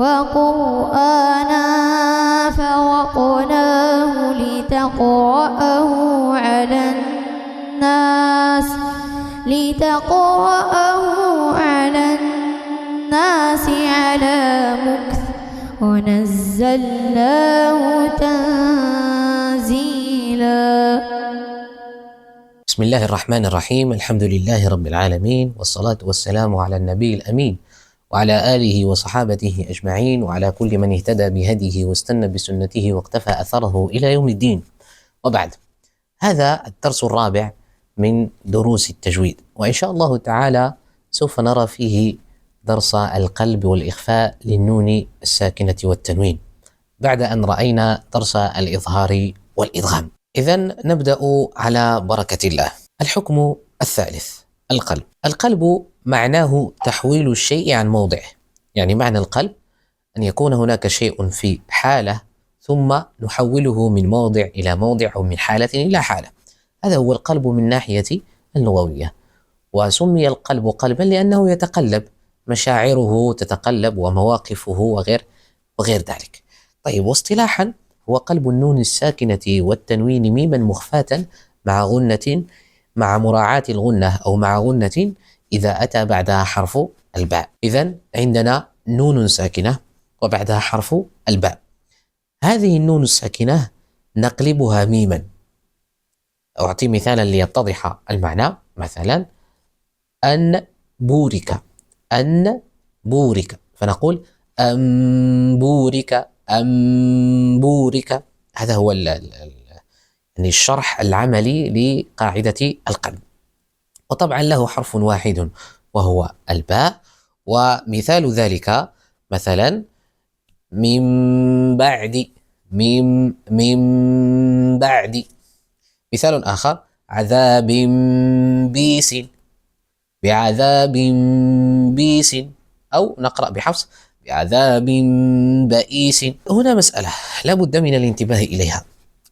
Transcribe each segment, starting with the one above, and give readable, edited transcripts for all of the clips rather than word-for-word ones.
وقرآنا فرقناه لتقرأه على الناس على مكث ونزلناه تنزيلا. بسم الله الرحمن الرحيم. الحمد لله رب العالمين، والصلاة والسلام على النبي الأمين وعلى آله وصحابته أجمعين، وعلى كل من اهتدى بهديه واستنى بسنته واقتفى أثره إلى يوم الدين. وبعد، هذا الدرس الرابع من دروس التجويد، وإن شاء الله تعالى سوف نرى فيه درس القلب والإخفاء للنون الساكنة والتنوين، بعد أن رأينا درس الإظهار والإدغام. إذن نبدأ على بركة الله. الحكم الثالث: القلب. القلب معناه تحويل الشيء عن موضعه، يعني معنى القلب أن يكون هناك شيء في حالة ثم نحوله من موضع إلى موضع أو من حالة إلى حالة. هذا هو القلب من ناحية اللغوية، وسمي القلب قلبا لأنه يتقلب، مشاعره تتقلب ومواقفه وغير ذلك. طيب، واصطلاحا هو قلب النون الساكنة والتنوين ميما مخفاة مع غنة، مع مراعاة الغنة أو مع غنة إذا أتى بعدها حرف الباء. إذن عندنا نون ساكنة وبعدها حرف الباء. هذه النون الساكنة نقلبها ميما. أعطي مثالا ليتضح المعنى. مثلا أن بورك، أن بورك، فنقول أن بورك، أن بورك. هذا هو يعني الشرح العملي لقاعدة القلب. وطبعا له حرف واحد وهو الباء، ومثال ذلك مثلا من بعد، من بعد. مثال آخر عذاب بيس، بعذاب بيس، أو نقرأ بحفص بعذاب بئيس. هنا مسألة لا بد من الانتباه إليها.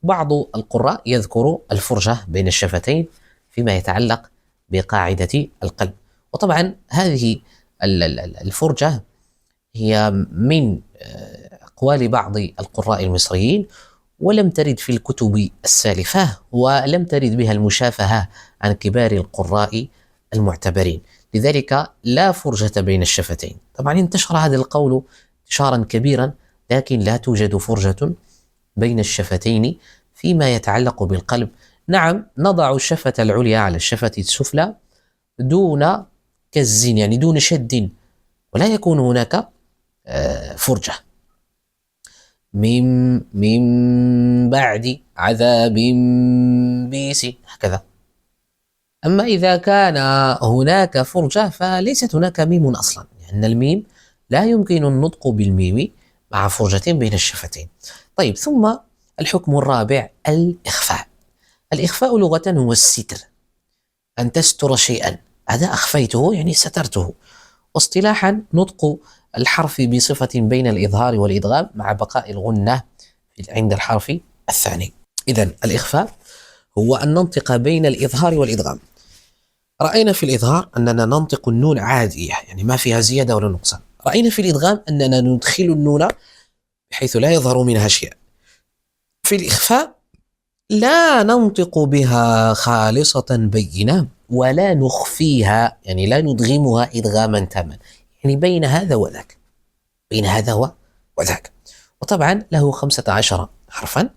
بعض القراء يذكر الفرجة بين الشفتين فيما يتعلق بقاعدة القلب، وطبعا هذه الفرجة هي من أقوال بعض القراء المصريين، ولم ترد في الكتب السالفة، ولم ترد بها المشافهة عن كبار القراء المعتبرين، لذلك لا فرجة بين الشفتين. طبعا انتشر هذا القول انتشارا كبيرا، لكن لا توجد فرجة بين الشفتين فيما يتعلق بالقلب. نعم، نضع الشفة العليا على الشفة السفلى دون كز، يعني دون شد، ولا يكون هناك فرجة. من بعد عذاب بيس، هكذا. أما إذا كان هناك فرجة فليست هناك ميم أصلا، لأن الميم لا يمكن النطق بالميم مع فرجة بين الشفتين. طيب، ثم الحكم الرابع: الإخفاء. الإخفاء لغة هو الستر، أن تستر شيئا، هذا أخفيته يعني سترته. واصطلاحا نطق الحرف بصفة بين الإظهار والإدغام مع بقاء الغنة عند الحرف الثاني. إذن الإخفاء هو أن ننطق بين الإظهار والإدغام. رأينا في الإظهار أننا ننطق النون عادية، يعني ما فيها زيادة ولا نقصان. رأينا في الإدغام أننا ندخل النون بحيث لا يظهر منها شيء. في الإخفاء لا ننطق بها خالصة بينة، ولا نخفيها، يعني لا ندغمها إدغاما تاما، يعني بين هذا وذاك، بين هذا وذاك. وطبعا له 15 حرفا،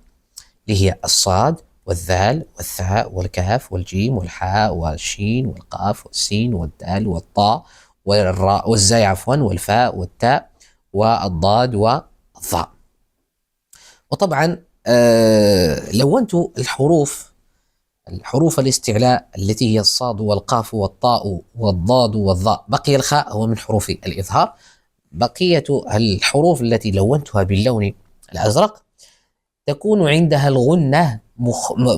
اللي هي الصاد والذال والثاء والكاف والجيم والحاء والشين والقاف والسين والدال والطاء والراء والزاي عفوا والفاء والتاء والضاد والظاء. وطبعا لونت الحروف الاستعلاء التي هي الصاد والقاف والطاء والضاد والظاء. بقي الخاء هو من حروف الإظهار. بقية الحروف التي لونتها باللون الأزرق تكون عندها الغنة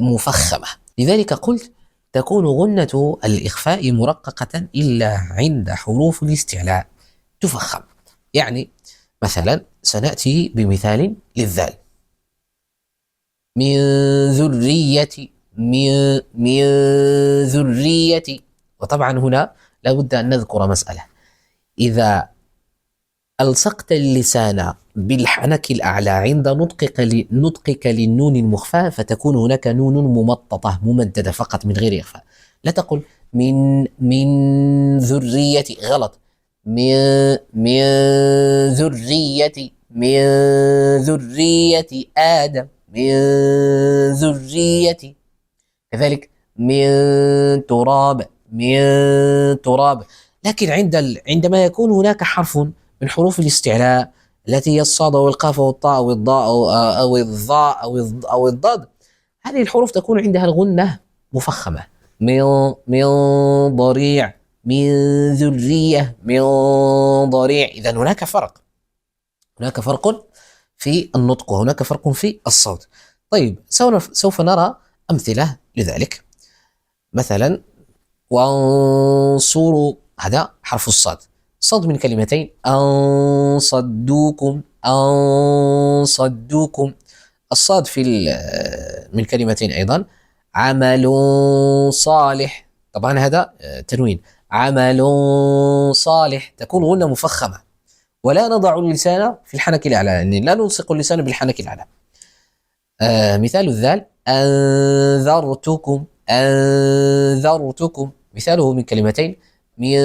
مفخمة، لذلك قلت تكون غنة الإخفاء مرققة إلا عند حروف الاستعلاء تفخم. يعني مثلا سنأتي بمثال للذال: من ذرية، من ذرية. وطبعا هنا لا بد أن نذكر مسألة: إذا ألصقت اللسان بالحنك الأعلى عند نطقك للنون المخفاة، فتكون هناك نون ممططة ممددة فقط من غير إخفاء. لا تقل من ذريتي، غلط. من من ذرية آدم، من ذريتي. كذلك من تراب. لكن عندما يكون هناك حرف من حروف الاستعلاء التي هي الصاد أو القاف أو الطاء أو الضاء أو الظاء أو الضاد، هذه الحروف تكون عندها الغنة مفخمة. من ضريع، من ذرية، من ضريع. إذا هناك فرق في النطق، وهناك فرق في الصوت. طيب، سوف نرى أمثلة لذلك. مثلا وانصروا، هذا حرف الصاد، صد من كلمتين، صدوكم، صدوكم. الصاد من كلمتين أيضا، عمل صالح، طبعا هذا تنوين، عمل صالح، تكون غنة مفخمة، ولا نضع اللسان في الحنك الأعلى، يعني لا نلصق اللسان بالحنك الأعلى. مثال الذال، أنذرتكم، مثاله من كلمتين، من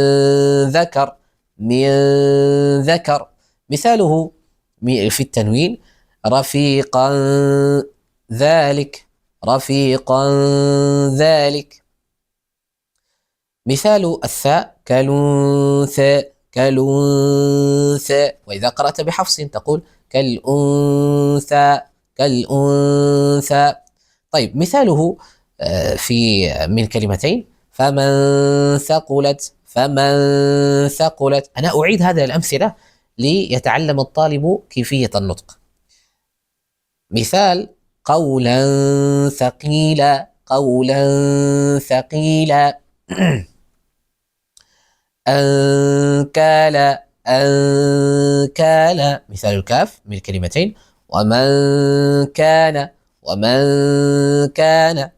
ذكر، مثاله في التنوين، رفيقا ذلك، مثال الثاء، كالأنثى، وإذا قرأت بحفص تقول كالأنثى. طيب، مثاله من كلمتين، فمن ثقلت. أنا أعيد هذه الأمثلة ليتعلم الطالب كيفية النطق. مثال، قولا ثقيلا، أنكالا، مثال الكاف من كلمتين، ومن كان.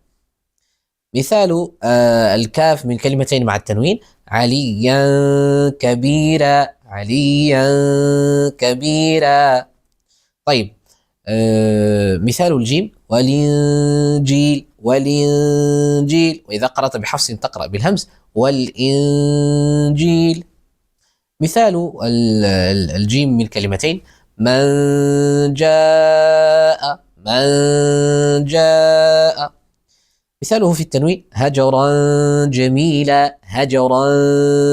مثال الكاف من كلمتين مع التنوين، عليا كبيرا. طيب، مثال الجيم، والإنجيل، وإذا قرأت بحفص تقرأ بالهمز، والإنجيل. مثال الجيم من كلمتين، من جاء. مثاله في التنوين، هجرا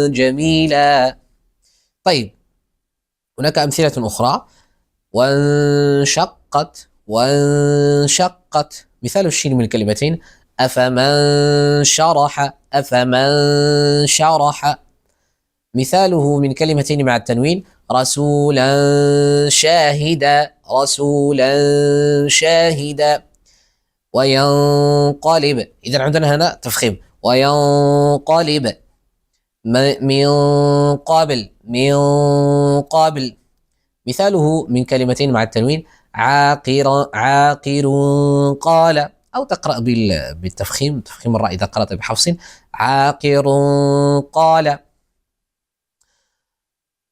جميلا. طيب، هناك أمثلة أخرى، وانشقت، مثال الشين من كلمتين، أفمن شرح. مثاله من كلمتين مع التنوين، رسولا شاهدا. وينقلب، إذا عندنا هنا تفخيم، وينقلب، من قبل. مثاله من كلمتين مع التنوين، عاقر قال، أو تقرأ بالتفخيم، تفخيم الراء إذا قرأت بحفص، عاقر قال.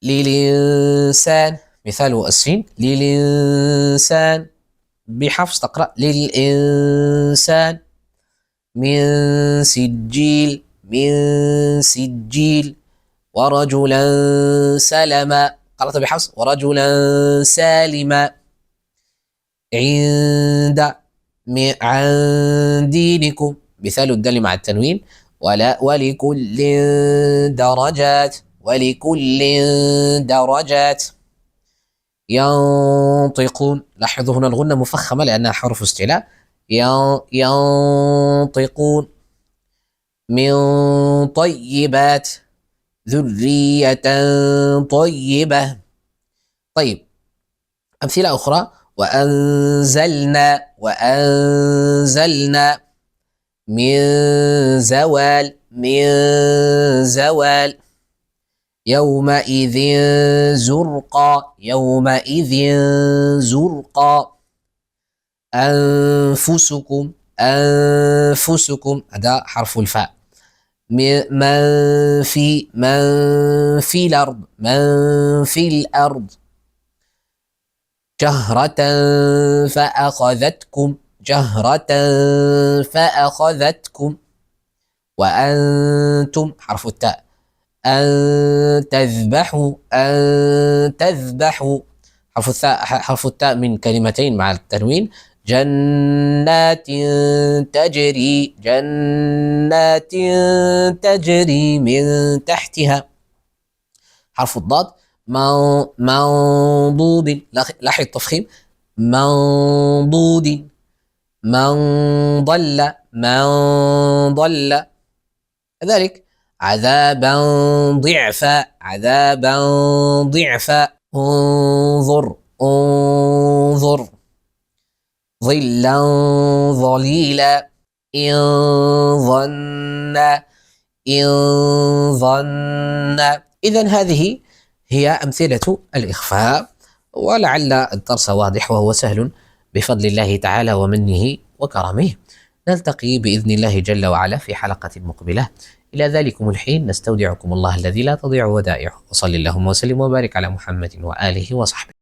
للإنسان، مثال السين، للإنسان، بحفص تقرأ للإنسان. من سجيل، ورجلا سلما، قرأت بحفص، ورجلا سالما. عن دينكم، مثال الدال مع التنوين، ولكل درجات. ينطقون، لاحظوا هنا الغنة مفخمة لأنها حرف استعلاء، ينطقون. من طيبات، ذرية طيبة. طيب، أمثلة أخرى، وأنزلنا، من زوال. يومئذ زرقا، أنفسكم، هذا حرف الفاء. من في الأرض، من في الأرض. جهرة فأخذتكم، جهرة فأخذتكم. وأنتم حرف التاء، أن تذبحوا، أن تذبحوا. حرف التاء من كلمتين مع التنوين. جنات تجري، جنات تجري من تحتها. حرف الضاد منضود، لاحظ التفخيم، منضود. من ضل، من ضل. كذلك عذابا ضعفا، عذابا ضعفا. انظر، انظر. ظلا ظليلا. إن ظن، إن ظن. إذن هذه هي أمثلة الإخفاء، ولعل الدرس واضح وهو سهل بفضل الله تعالى ومنه وكرمه. نلتقي بإذن الله جل وعلا في حلقة مقبلة. إلى ذلكم الحين نستودعكم الله الذي لا تضيع ودائعه، وصل اللهم وسلم وبارك على محمد وآله وصحبه.